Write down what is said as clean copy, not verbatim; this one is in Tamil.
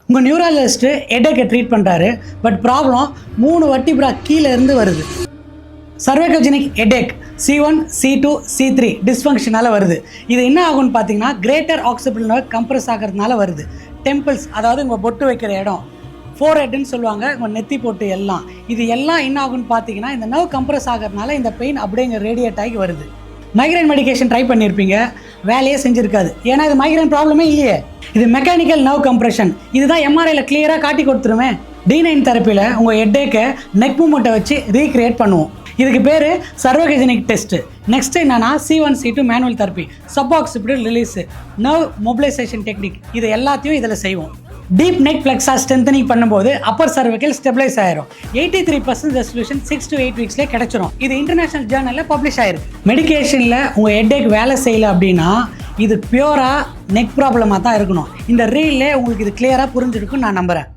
உங்கள் நியூராலஜிஸ்ட்டு ஹெட்டேக்கை ட்ரீட் பண்ணுறாரு. பட் ப்ராப்ளம் 3 வர்டிப்ரா கீழே இருந்து வருது. சர்வைக்கோஜெனிக் ஹெட்டேக் C1, C2, C3 டிஸ்ஃபங்க்ஷனால் வருது. இது என்ன ஆகும்னு பார்த்தீங்கன்னா கிரேட்டர் ஆக்சிபிள் நர்வ் கம்ப்ரஸ் ஆகிறதுனால வருது. டெம்பிள்ஸ், அதாவது உங்கள் பொட்டு வைக்கிற இடம், ஃபோர்ஹெட்னு சொல்லுவாங்க, உங்கள் நெத்தி போட்டு எல்லாம், இது எல்லாம் என்ன ஆகும்னு பார்த்தீங்கன்னா இந்த நர்வ் கம்ப்ரஸ் ஆகிறதுனால இந்த பெயின் அப்படியே இங்கே ரேடியேட் ஆகி வருது. மைக்ரைன் மெடிகேஷன் ட்ரை பண்ணியிருப்பீங்க, வேலையே செஞ்சுருக்காது. ஏன்னா இது மைக்ரைன் ப்ராப்ளமே இல்லையே, இது மெக்கானிக்கல் நர்வ் கம்ப்ரெஷன். இதுதான் எம்ஆர்ஐயில் கிளியராக காட்டி கொடுத்துருமே. D9 தெரப்பியில் உங்கள் ஹெட்டேக்கை நெக் மூமெண்ட்டை வச்சு ரீக்ரியேட் பண்ணுவோம். இதுக்கு பேர் சர்வைக்கோஜெனிக் டெஸ்ட்டு. நெக்ஸ்ட் என்னன்னா C1, C2 manual therapy, suboccipital release, nerve mobilisation technique, இது எல்லாத்தையும் இதில் செய்வோம். டீப் நெக் ஃப்ளெக்ஸாக ஸ்ட்ரென்தனிங் பண்ணும்போது அப்பர் சர்வைக்கல் ஸ்டெபிலைஸ் ஆயிரும். 83% ரெசல்யூஷன் 6 to 8 வீக்ஸ்லேயே கிடைச்சிரும். இது இன்டர்நேஷனல் ஜேர்னலில் பப்ளிஷ் ஆயிருக்கு. மெடிகேஷனில் உங்கள் ஹெட்டேக் வேலை செய்யலை அப்படின்னா இது பியூராக நெக் ப்ராப்ளமாக தான் இருக்கணும். இந்த ரீல்லே உங்களுக்கு இது கிளியராக புரிஞ்சிருக்குன்னு நான் நம்புகிறேன்.